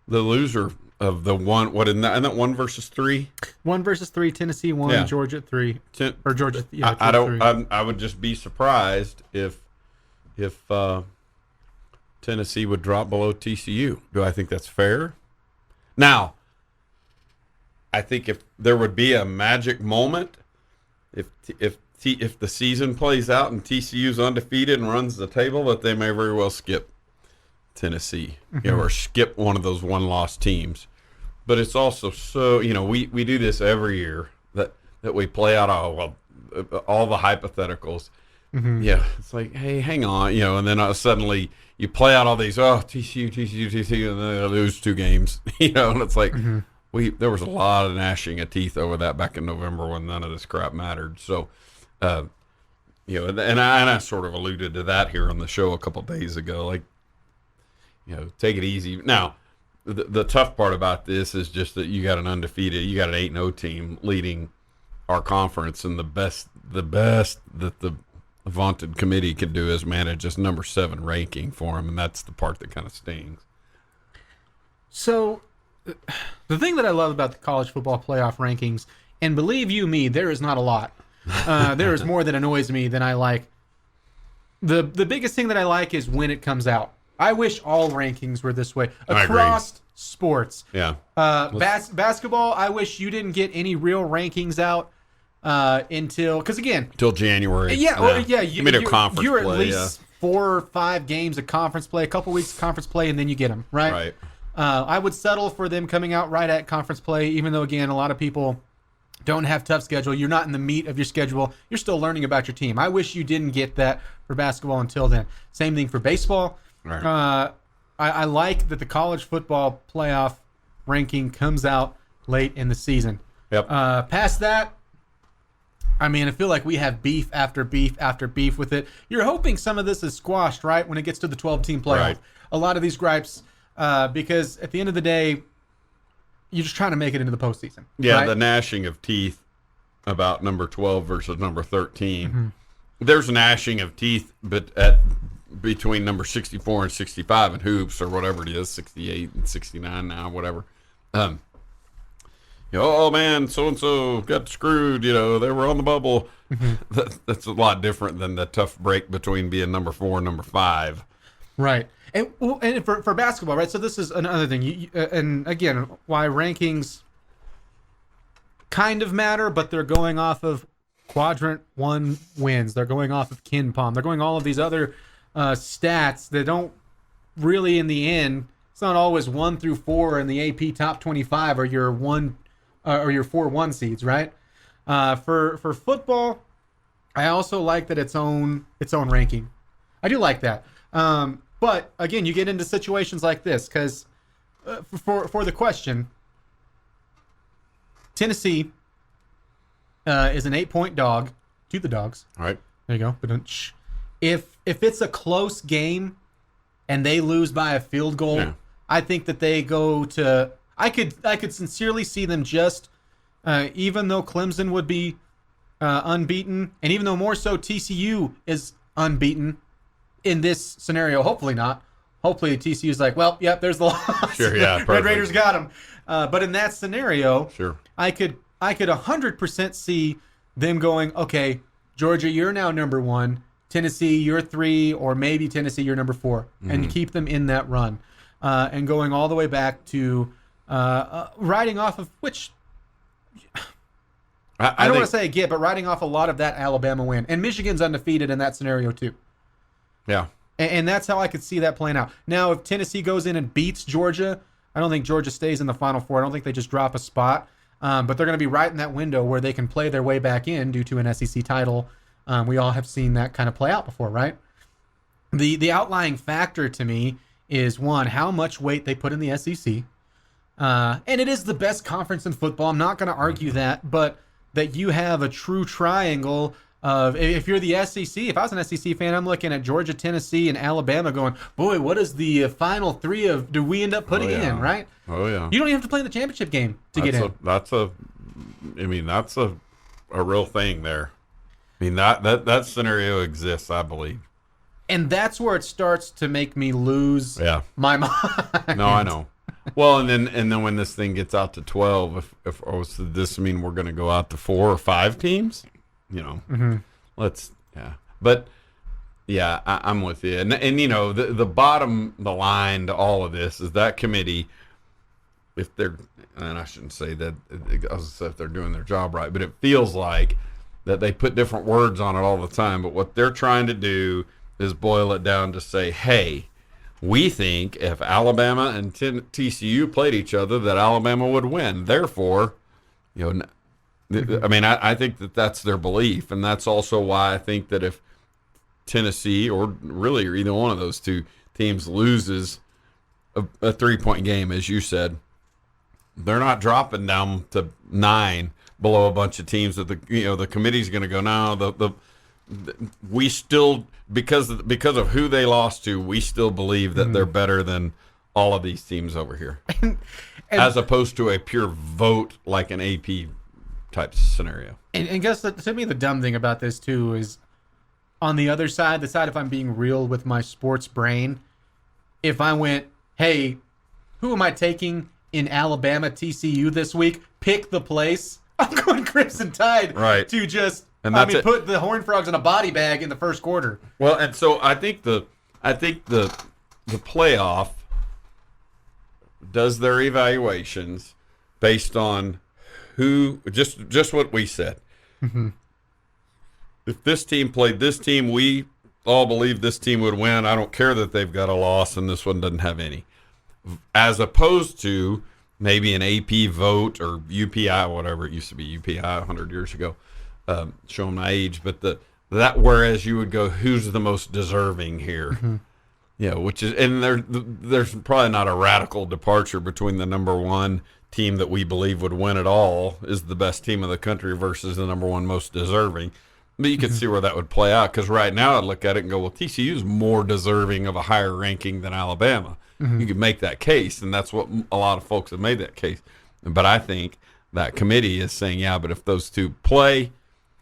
The loser of the one, isn't that 1 versus 3? 1 versus 3, Tennessee 1, Yeah. Georgia 3, or Georgia. Yeah, I don't. 3. I would just be surprised if Tennessee would drop below TCU. Do I think that's fair? Now, I think if there would be a magic moment, if the season plays out and TCU's undefeated and runs the table, that they may very well skip Tennessee, or skip one of those one-loss teams. But it's also so, we do this every year that we play out all the hypotheticals. Mm-hmm. Yeah, it's like, hey, hang on, and then suddenly you play out all these, TCU, and then they lose 2 games, and it's like, there was a lot of gnashing of teeth over that back in November when none of this crap mattered. So, and I sort of alluded to that here on the show a couple of days ago, like, take it easy. Now, the tough part about this is just that you got an 8-0 team leading our conference, and the best that the vaunted committee can do is manage this number 7 ranking for them, and that's the part that kind of stings. So, the thing that I love about the college football playoff rankings, and believe you me, there is not a lot. There is more that annoys me than I like. The biggest thing that I like is when it comes out. I wish all rankings were this way across sports. Yeah. Basketball, I wish you didn't get any real rankings out until January. Yeah. Conference you're play, at least 4 or 5 games of conference play, a couple weeks of conference play, and then you get them, right? Right. I would settle for them coming out right at conference play, even though, again, a lot of people don't have tough schedule. You're not in the meat of your schedule. You're still learning about your team. I wish you didn't get that for basketball until then. Same thing for baseball. Right. I like that the college football playoff ranking comes out late in the season. Yep. Past that, I feel like we have beef after beef after beef with it. You're hoping some of this is squashed, right, when it gets to the 12-team playoff. Right. A lot of these gripes, because at the end of the day, you're just trying to make it into the postseason. Yeah, right? The gnashing of teeth about number 12 versus number 13. There's gnashing of teeth, but between number 64 and 65 in hoops, or whatever it is, 68 and 69 now, whatever. Oh man, so and so got screwed. They were on the bubble. That's a lot different than the tough break between being number 4 and number 5. Right. And for basketball, right? So this is another thing. And again, why rankings kind of matter, but they're going off of quadrant 1 wins. They're going off of KenPom. They're going all of these other stats that don't really, in the end, it's not always 1 through 4 in the AP top 25 or your 4-1 seeds, right? For football, I also like that its own ranking. I do like that. But again, you get into situations like this because for the question, Tennessee is an 8-point dog to the Dogs. All right. There you go. If it's a close game and they lose by a field goal, I think that they go to. I could sincerely see them just even though Clemson would be unbeaten, and even though more so TCU is unbeaten in this scenario, hopefully not. Hopefully TCU's like, well, yep, there's the loss. Sure, yeah, Red perfect. Raiders got them. But in that scenario, Sure. I could 100% see them going, okay, Georgia, you're now number 1. Tennessee, you're 3, or maybe Tennessee, you're number 4, and keep them in that run, and going all the way back to riding off of which. I don't want to say but riding off a lot of that Alabama win. And Michigan's undefeated in that scenario too. Yeah. And that's how I could see that playing out. Now, if Tennessee goes in and beats Georgia, I don't think Georgia stays in the Final Four. I don't think they just drop a spot. But they're going to be right in that window where they can play their way back in due to an SEC title. We all have seen that kind of play out before, right? The outlying factor to me is, one, how much weight they put in the SEC. And it is the best conference in football. I'm not going to argue that, but that you have a true triangle of, if you're the SEC, if I was an SEC fan, I'm looking at Georgia, Tennessee, and Alabama going, boy, what is the final 3 do we end up putting in, right? Oh, yeah. You don't even have to play in the championship game to get in. That's a real thing there. I mean, that scenario exists, I believe. And that's where it starts to make me lose my mind. No, I know. Well, and then when this thing gets out to 12, does this mean we're going to go out to 4 or 5 teams? But yeah, I'm with you. And the bottom, the line to all of this is that committee, if they're, and I shouldn't say that, if they're doing their job right, but it feels like that they put different words on it all the time. But what they're trying to do is boil it down to say, hey, we think if Alabama and TCU played each other, that Alabama would win. Therefore, I think that that's their belief, and that's also why I think that if Tennessee or either one of those 2 teams loses a 3-point game, as you said, they're not dropping down to 9 below a bunch of teams that the committee's going to go, no, we still, because of who they lost to, we still believe that they're better than all of these teams over here, as opposed to a pure vote like an AP type scenario. And guess to me the dumb thing about this too is, on the other side, the side if I'm being real with my sports brain, if I went, hey, who am I taking in Alabama TCU this week? Pick the place. I'm going Crimson Tide. Right. To just. And put the Horned Frogs in a body bag in the first quarter. Well, and so I think the playoff does their evaluations based on who, just what we said. Mm-hmm. If this team played this team, we all believe this team would win. I don't care that they've got a loss and this one doesn't have any. As opposed to maybe an AP vote or UPI, whatever it used to be, UPI 100 years ago. Showing my age, but whereas you would go, who's the most deserving here? Mm-hmm. Which is, and there's probably not a radical departure between the number 1 team that we believe would win it all is the best team of the country versus the number 1 most deserving. But you could see where that would play out, because right now I'd look at it and go, well, TCU is more deserving of a higher ranking than Alabama. Mm-hmm. You could make that case, and that's what a lot of folks have made that case. But I think that committee is saying, but if those 2 play,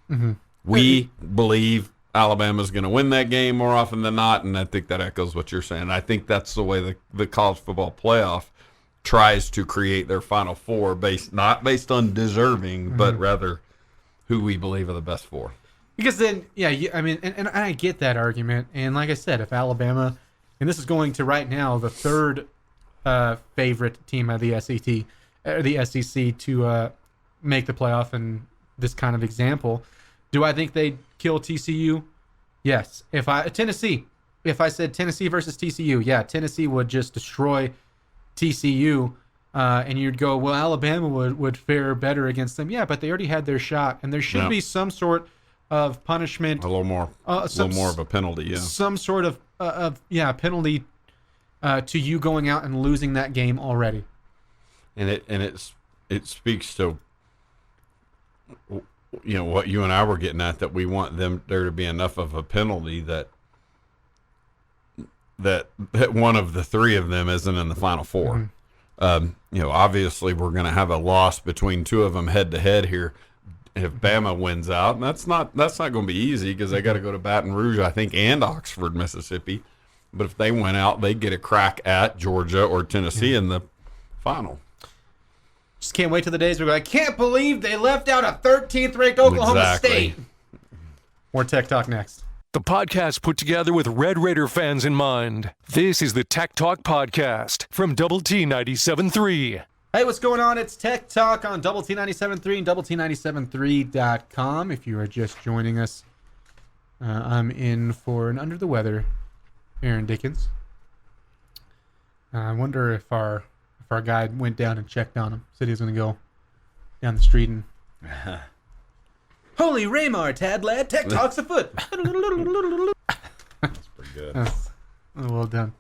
mm-hmm. we believe Alabama's going to win that game more often than not, and I think that echoes what you're saying. I think that's the way the college football playoff tries to create their Final Four, not based on deserving, mm-hmm. but rather who we believe are the best 4. Because then, and I get that argument. And like I said, if Alabama, and this is going to right now the 3rd favorite team of the SEC to make the playoff in this kind of example, do I think they'd kill TCU? Yes. If I said Tennessee versus TCU, Tennessee would just destroy TCU, and you'd go, well, Alabama would fare better against them. Yeah, but they already had their shot, and there should be some sort of punishment, a little more of a penalty, some sort of penalty to you going out and losing that game already. And it speaks to what you and I were getting at, that we want there to be enough of a penalty that one of the 3 of them isn't in the Final Four. Mm-hmm. Obviously we're going to have a loss between two of them head to head here. If Bama wins out, and that's not going to be easy because they got to go to Baton Rouge, I think, and Oxford, Mississippi. But if they went out, they get a crack at Georgia or Tennessee in the final. Just can't wait till the days where I can't believe they left out a 13th ranked Oklahoma State. More Tech Talk next. The podcast put together with Red Raider fans in mind. This is the Tech Talk Podcast from Double T 97.3. Hey, what's going on? It's Tech Talk on Double T 97.3 and Double T 97.3.com. If you are just joining us, I'm in for an under the weather Aaron Dickens. I wonder if our guy went down and checked on him. Said he was going to go down the street and Holy Raymar, Tad lad, Tech Talk's afoot. That's pretty good. Well done.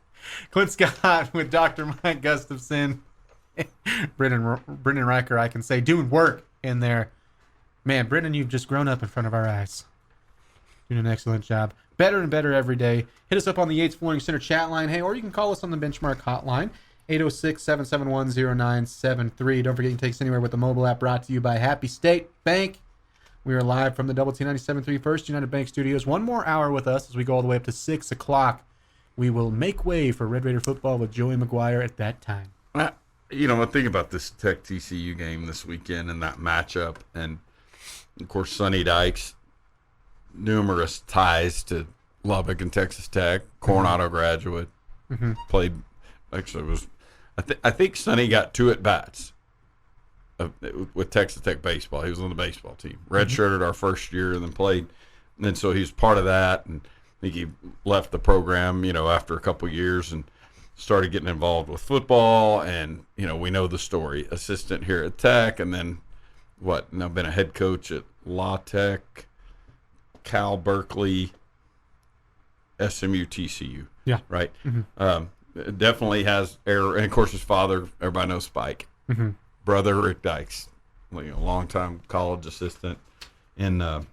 Clint Scott with Dr. Mike Gustafson. Brendan Riker, I can say, doing work in there. Man, Brendan, you've just grown up in front of our eyes. Doing an excellent job. Better and better every day. Hit us up on the Yates Flooring Center chat line. Hey, or you can call us on the Benchmark hotline, 806-771-0973. Don't forget you can take us anywhere with the mobile app, brought to you by Happy State Bank. We are live from the Double T 97.3 First United Bank Studios. One more hour with us as we go all the way up to 6 o'clock. We will make way for Red Raider football with Joey McGuire at that time. I think about this Tech TCU game this weekend and that matchup. And, of course, Sonny Dykes, numerous ties to Lubbock and Texas Tech, Coronado graduate, played, actually I think Sonny got 2 at-bats with Texas Tech baseball. He was on the baseball team. Redshirted our first year and then played. And so he was part of that. And I think he left the program, after a couple years and started getting involved with football. And, we know the story. Assistant here at Tech and then now been a head coach at La Tech, Cal, Berkeley, SMU, TCU. Yeah. Right? Definitely has error. And, of course, his father, everybody knows Spike. Brother Rick Dykes, longtime college assistant, and but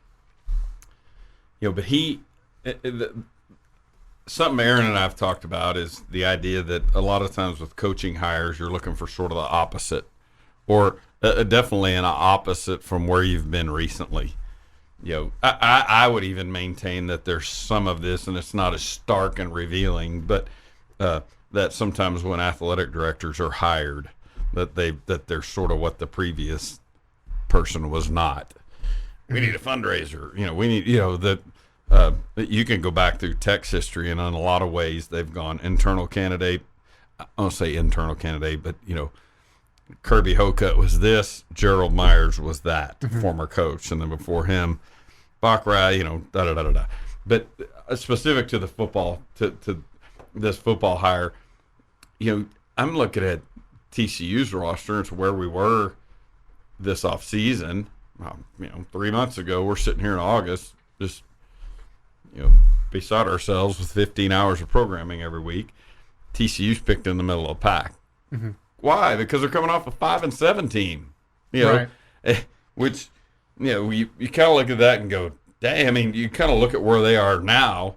something Aaron and I have talked about is the idea that a lot of times with coaching hires, you're looking for sort of the opposite, or definitely an opposite from where you've been recently. I would even maintain that there's some of this, and it's not as stark and revealing, but that sometimes when athletic directors are hired, that they're sort of what the previous person was not. We need a fundraiser. We need, that you can go back through Tech's history, and in a lot of ways they've gone internal candidate. I don't say internal candidate, but, Kirby Hocutt was this, Gerald Myers was that, former coach. And then before him, Baccarat, da-da-da-da-da. But specific to the football, to this football hire, I'm looking at TCU's roster and to where we were this offseason. 3 months ago, we're sitting here in August, just beside ourselves with 15 hours of programming every week. TCU's picked in the middle of the pack. Why? Because they're coming off a 5-17. Right. Which you kind of look at that and go, dang. You kind of look at where they are now,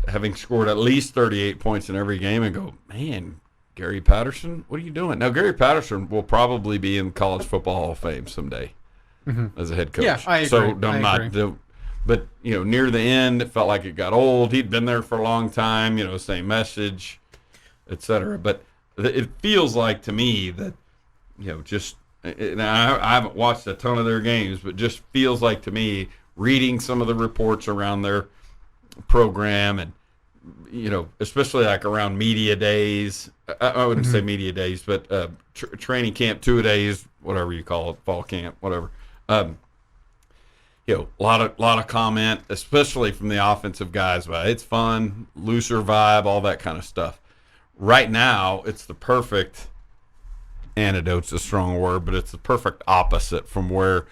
having scored at least 38 points in every game, and go, man, Gary Patterson, what are you doing? Now, Gary Patterson will probably be in College Football Hall of Fame someday as a head coach. Yeah, I agree. So I'm agree. But, near the end, it felt like it got old. He'd been there for a long time, same message, et cetera. But it feels like to me that, just – and I haven't watched a ton of their games, but just feels like to me, reading some of the reports around their program and, especially like around media days. I wouldn't say media days, but training camp 2 days, whatever you call it, fall camp, whatever. A lot of comment, especially from the offensive guys, about it's fun, looser vibe, all that kind of stuff. Right now, it's the perfect antidote's a strong word, but it's the perfect opposite from where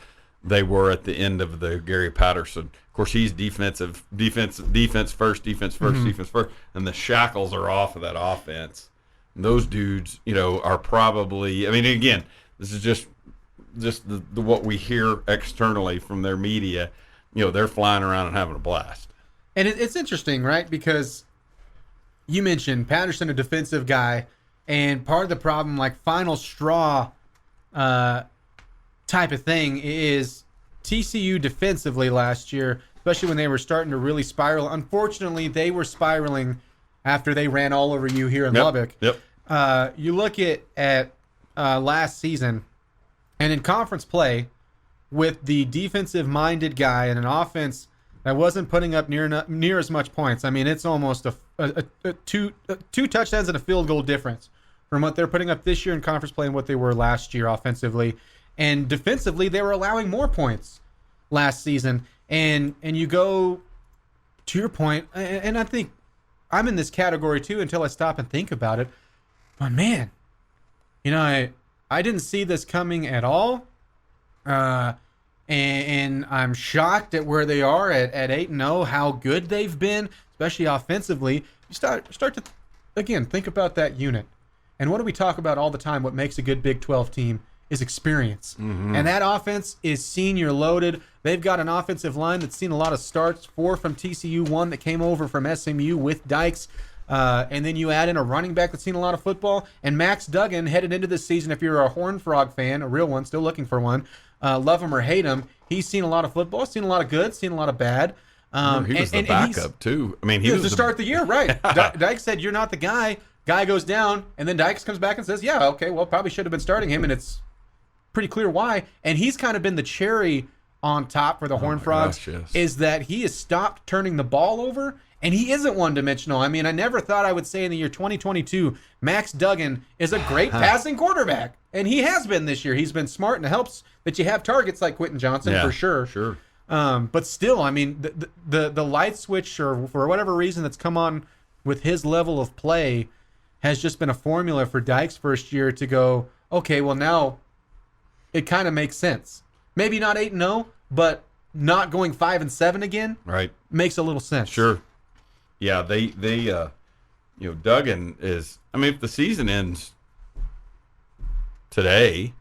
they were at the end of the Gary Patterson. Of course, he's defense first, defense first, and the shackles are off of that offense. And those dudes, are probably. Again, this is just the what we hear externally from their media. They're flying around and having a blast. And it's interesting, right? Because you mentioned Patterson, a defensive guy. And part of the problem, like final straw type of thing, is TCU defensively last year, especially when they were starting to really spiral. Unfortunately, they were spiraling after they ran all over you here in Lubbock. Yep. You look at last season, and in conference play, with the defensive-minded guy and an offense that wasn't putting up near as much points. I mean, it's almost two touchdowns and a field goal difference from what they're putting up this year in conference play and what they were last year offensively. And defensively, they were allowing more points last season. And you go to your point, and I think I'm in this category too until I stop and think about it. But man, I didn't see this coming at all. And I'm shocked at where they are at 8-0, how good they've been, especially offensively. You start to, again, think about that unit. And what do we talk about all the time? What makes a good Big 12 team is experience. Mm-hmm. And that offense is senior loaded. They've got an offensive line that's seen a lot of starts, 4 from TCU, 1 that came over from SMU with Dykes. And then you add in a running back that's seen a lot of football. And Max Duggan, headed into this season, if you're a Horned Frog fan, a real one, still looking for one, love him or hate him, he's seen a lot of football, seen a lot of good, seen a lot of bad. He was the backup, too. I mean, he was to start the year, right. Dykes said, you're not the guy. Guy goes down, and then Dykes comes back and says, yeah, okay, well, probably should have been starting him, and it's pretty clear why. And he's kind of been the cherry on top for the Horned Frogs, is that he has stopped turning the ball over, and he isn't one-dimensional. I mean, I never thought I would say in the year 2022, Max Duggan is a great passing quarterback, and he has been this year. He's been smart, and it helps that you have targets like Quentin Johnson, for sure. Sure. But still, I mean, the light switch, or for whatever reason that's come on with his level of play, has just been a formula for Dykes' first year to go, okay, well, now it kind of makes sense. Maybe not 8-0, but not going 5-7 again. Right. Makes a little sense. Sure. Yeah, they Duggan is, I mean, if the season ends today,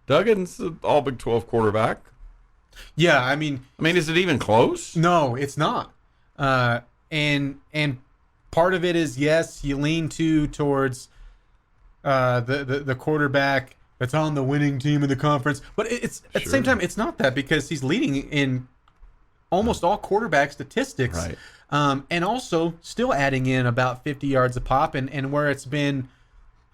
Duggan's an all Big 12 quarterback. Yeah, I mean, is it even close? No, it's not. And part of it is, yes, you lean towards the quarterback that's on the winning team of the conference, but it's at the same time, it's not that, because he's leading in almost all quarterback statistics. Right. And also still adding in about 50 yards a pop, and where it's been,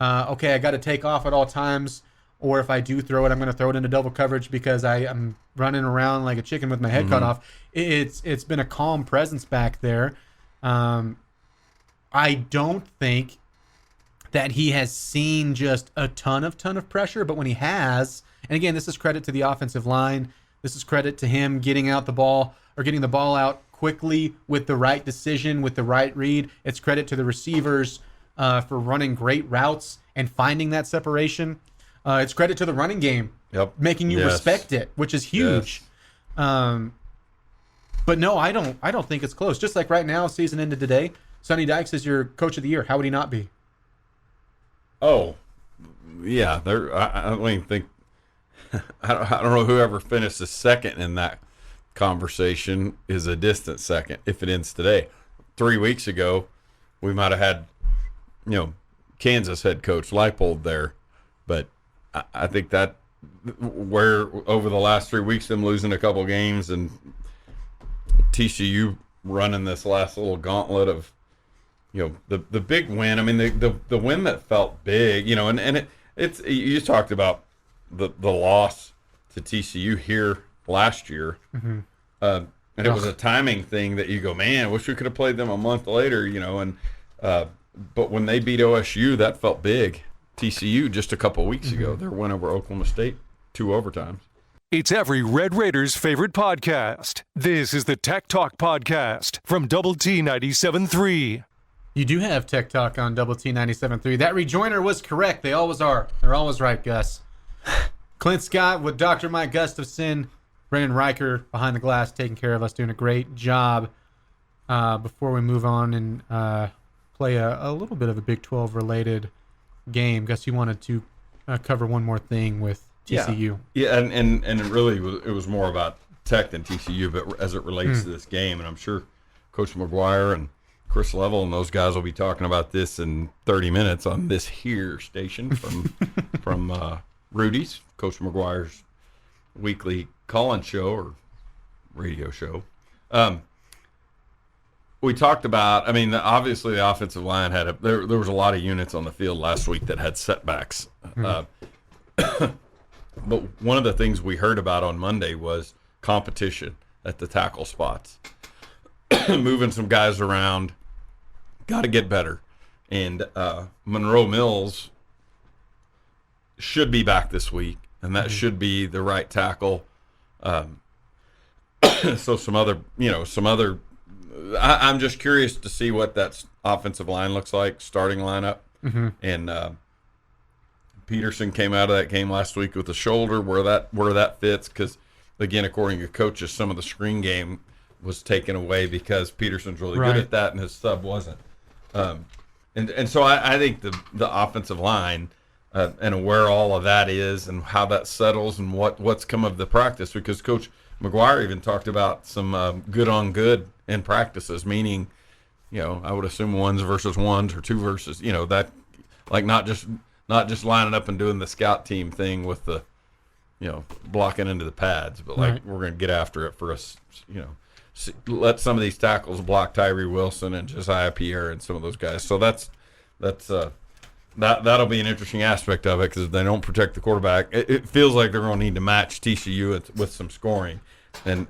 okay, I got to take off at all times, or if I do throw it, I'm going to throw it into double coverage because I'm running around like a chicken with my head cut off. It's been a calm presence back there. I don't think that he has seen just a ton of pressure, but when he has, and again, this is credit to the offensive line. This is credit to him getting the ball out quickly with the right decision, with the right read. It's credit to the receivers for running great routes and finding that separation. It's credit to the running game, making you respect it, which is huge. Yes. But no, I don't think it's close. Just like right now, season ended today, Sonny Dykes is your coach of the year. How would he not be? Oh, yeah. I don't even think. I don't know whoever finished the second in that conversation is a distant second if it ends today. 3 weeks ago, we might have had, Kansas head coach Leipold there, but I think that where over the last 3 weeks, them losing a couple games and TCU running this last little gauntlet of, the big win. I mean, the win that felt big, and it's you talked about the loss to TCU here last year. Mm-hmm. And it was a timing thing that you go, man, I wish we could have played them a month later, but when they beat OSU, that felt big. TCU just a couple weeks ago, their win over Oklahoma State, 2 overtimes. It's every Red Raiders' favorite podcast. This is the Tech Talk Podcast from Double T 97.3. You do have Tech Talk on Double T 97.3. That rejoinder was correct. They always are. They're always right, Gus. Clint Scott with Dr. Mike Gustafson. Brendan Riker behind the glass taking care of us, doing a great job. Before we move on and play a little bit of a Big 12 related game, Gus, you wanted to cover one more thing with TCU. Yeah, and it really it was more about Tech than TCU, but as it relates to this game, and I'm sure Coach McGuire and Chris Level and those guys will be talking about this in 30 minutes on this here station from Rudy's, Coach McGuire's weekly call-in show or radio show. We talked about, obviously the offensive line there was a lot of units on the field last week that had setbacks. But one of the things we heard about on Monday was competition at the tackle spots. Moving some guys around, got to get better. And Monroe Mills should be back this week, and that should be the right tackle. So I'm just curious to see what that offensive line looks like, starting lineup. And Peterson came out of that game last week with a shoulder, where that fits, because again, according to coaches, some of the screen game was taken away because Peterson's really good at that and his sub wasn't. And so I think the offensive line and where all of that is and how that settles and what's come of the practice, because Coach McGuire even talked about some good on good in practices, meaning, I would assume 1s versus 1s or 2 versus, that, like not just lining up and doing the scout team thing with the, blocking into the pads, but like we're going to get after it for us, let some of these tackles block Tyree Wilson and Josiah Pierre and some of those guys. So that'll be an interesting aspect of it, because if they don't protect the quarterback, it feels like they're going to need to match TCU with some scoring. And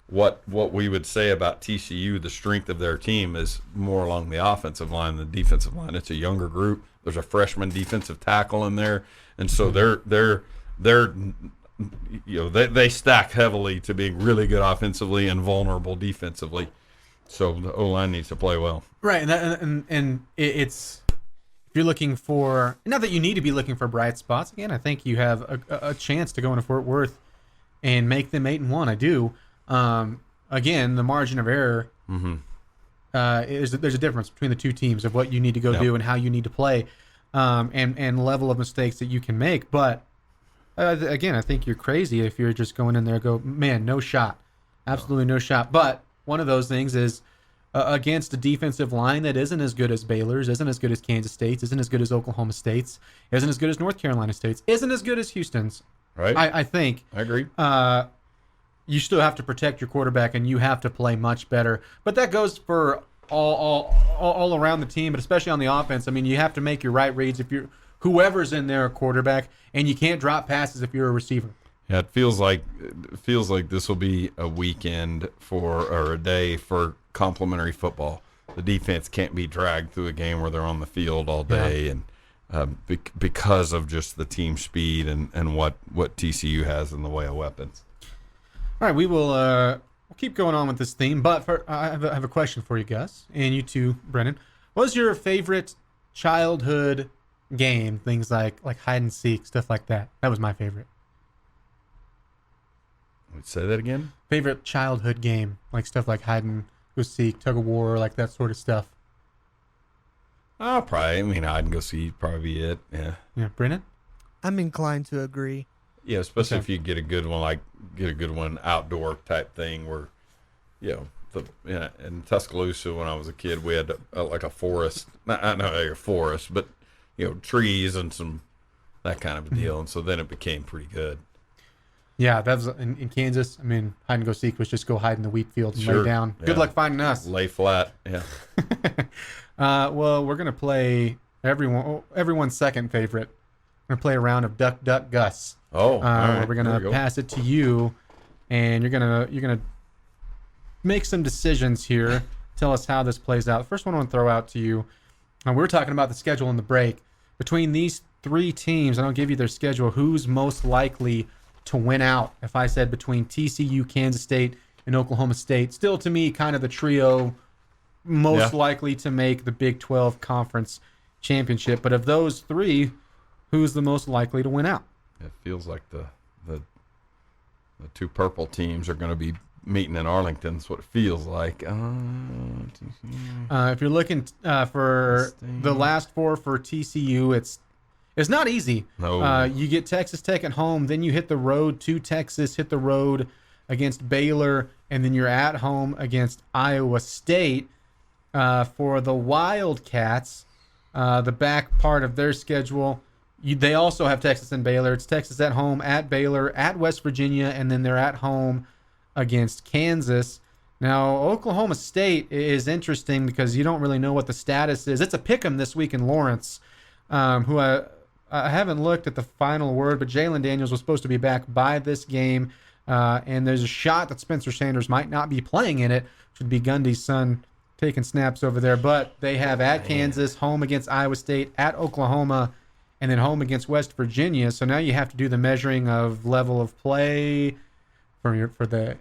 what we would say about TCU, the strength of their team is more along the offensive line than the defensive line. It's a younger group. There's a freshman defensive tackle in there, and so they stack heavily to being really good offensively and vulnerable defensively. So the O-line needs to play well. Right, and it's, if you're looking for, not that you need to be looking for bright spots. Again, I think you have a chance to go into Fort Worth and make them 8-1. I do. Again, the margin of error there's a difference between the two teams of what you need to go do and how you need to play, and level of mistakes that you can make. But again, I think you're crazy if you're just going in there and go, man, no shot, absolutely no shot. But one of those things is against a defensive line that isn't as good as Baylor's, isn't as good as Kansas State's, isn't as good as Oklahoma State's, isn't as good as North Carolina State's, isn't as good as Houston's. Right. I think. I agree. You still have to protect your quarterback, and you have to play much better. But that goes for all around the team, but especially on the offense. I mean, you have to make your right reads if you're whoever's in there a quarterback, and you can't drop passes if you're a receiver. Yeah, it feels like this will be a weekend or a day for complimentary football. The defense can't be dragged through a game where they're on the field all day, and because of just the team speed and what TCU has in the way of weapons. All right, we'll keep going on with this theme, but I have a question for you, Gus, and you too, Brennan. What was your favorite childhood game? Things like hide and seek, stuff like that. That was my favorite. Say that again? Favorite childhood game, like stuff like hide and go seek, tug of war, like that sort of stuff. Oh, probably. Hide and go seek probably be it. Yeah. Yeah, Brennan? I'm inclined to agree. Yeah, especially if you get a good one, outdoor type thing where, in Tuscaloosa when I was a kid, we had like a forest, not a forest, but, trees and some, that kind of a deal. And so then it became pretty good. Yeah, that was in Kansas. Hide and go seek was just go hide in the wheat field and lay down. Yeah. Good luck finding us. Lay flat, yeah. Well, we're going to play everyone's second favorite. We're going to play a round of Duck, Duck, Gus. Oh, all right. Where we're going to pass it to you, and you're gonna make some decisions here. Tell us how this plays out. The first one I want to throw out to you, we were talking about the schedule in the break. Between these three teams, and I'll give you their schedule, who's most likely to win out? If I said between TCU, Kansas State, and Oklahoma State, still to me kind of the trio most likely to make the Big 12 Conference Championship. But of those three, who's the most likely to win out? It feels like the two purple teams are going to be meeting in Arlington. That's what it feels like. If you're looking for the last four for TCU, it's not easy. No. You get Texas Tech at home, then you hit the road to Texas, hit the road against Baylor, and then you're at home against Iowa State. For the Wildcats, the back part of their schedule, they also have Texas and Baylor. It's Texas at home, at Baylor, at West Virginia, and then they're at home against Kansas. Now, Oklahoma State is interesting because you don't really know what the status is. It's a pick'em this week in Lawrence, who I haven't looked at the final word, but Jalen Daniels was supposed to be back by this game, and there's a shot that Spencer Sanders might not be playing in it, which would be Gundy's son taking snaps over there. But they have at Kansas, home against Iowa State, at Oklahoma, and then home against West Virginia. So now you have to do the measuring of level of play for the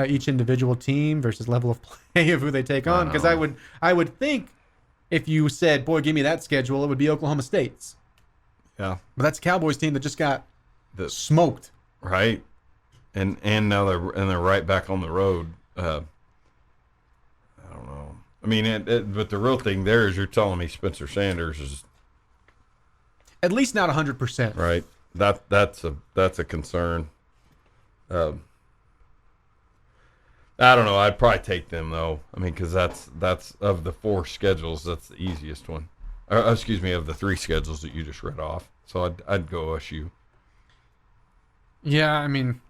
each individual team versus level of play of who they take on. Because I would think if you said, boy, give me that schedule, it would be Oklahoma State's. Yeah. But that's a Cowboys team that just got smoked. Right. And now they're right back on the road. I don't know. I mean, but the real thing there is you're telling me Spencer Sanders is at least not 100%. Right. That's a concern. I don't know. I'd probably take them though. I mean, because that's of the 4 schedules, that's the easiest one. Of the 3 schedules that you just read off. So I'd go OSU. Yeah, I mean,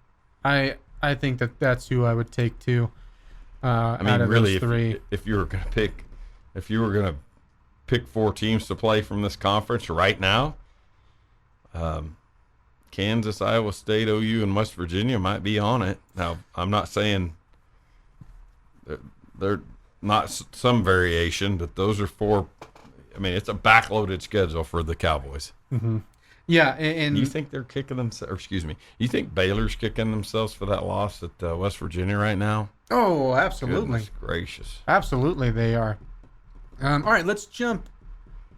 I think that's who I would take too. I mean, out of really, those 3. if you were gonna pick 4 teams to play from this conference right now, Kansas, Iowa State, OU, and West Virginia might be on it. Now, I'm not saying they're not some variation, but those are 4. I mean, it's a backloaded schedule for the Cowboys. Mm-hmm. Yeah, and you think they're kicking themselves? Or excuse me, you think Baylor's kicking themselves for that loss at West Virginia right now? Oh, absolutely. Goodness gracious. Absolutely, they are. All right, let's jump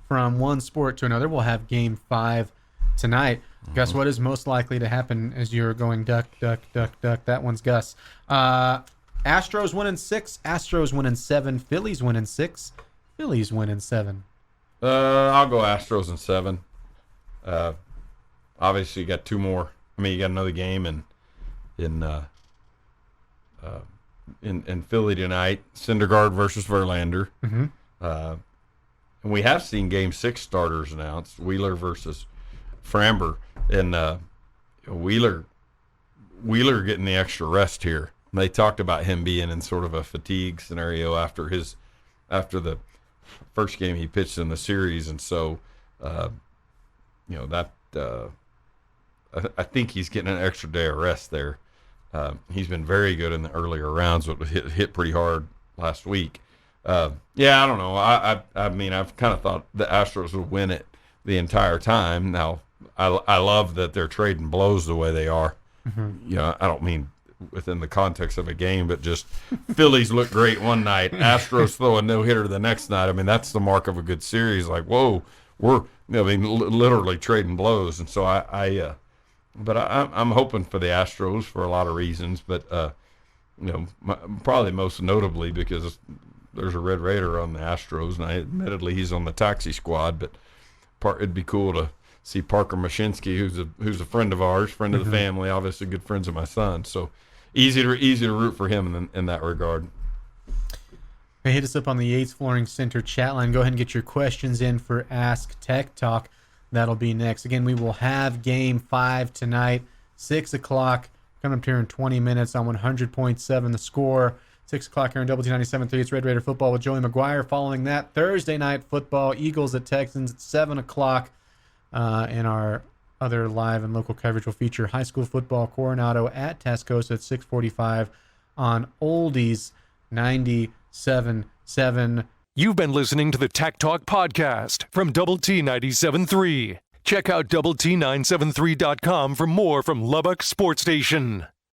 from one sport to another. We'll have Game 5 tonight. Mm-hmm. Guess what is most likely to happen as you're going duck, duck, duck, duck? That one's Gus. Astros winning 6. Astros winning 7. Phillies winning 6. Phillies winning 7. I'll go Astros in 7. Obviously, you got 2 more. I mean, you got another game in Philly tonight. Syndergaard versus Verlander. Mm-hmm. And we have seen Game 6 starters announced. Wheeler versus Framber, and Wheeler getting the extra rest here. They talked about him being in sort of a fatigue scenario after the first game he pitched in the series, and so I think he's getting an extra day of rest there. He's been very good in the earlier rounds, but hit pretty hard last week. I don't know. I mean, I've kind of thought the Astros would win it the entire time. Now, I love that they're trading blows the way they are. Mm-hmm. I don't mean within the context of a game, but just Phillies look great one night, Astros throw a no-hitter the next night. I mean, that's the mark of a good series. Like, whoa, we're literally trading blows. And so I'm hoping for the Astros for a lot of reasons, but probably most notably because there's a Red Raider on the Astros, and admittedly he's on the taxi squad, but it'd be cool to see Parker Mashinsky, who's a friend of ours, friend of the family, obviously good friends of my son. So easy to root for him in that regard. Hey, hit us up on the Yates Flooring Center chat line. Go ahead and get your questions in for Ask Tech Talk. That'll be next. Again, we will have Game 5 tonight, 6 o'clock. Coming up here in 20 minutes on 100.7 The Score. 6 o'clock here on Double T 97.3. It's Red Raider football with Joey McGuire. Following that, Thursday night football, Eagles at Texans at 7 o'clock. And our other live and local coverage will feature high school football, Coronado at Tascosa at 6:45 on Oldies 97.7. You've been listening to the Tech Talk podcast from Double T 97.3. Check out Double T973.com for more from Lubbock Sports Station.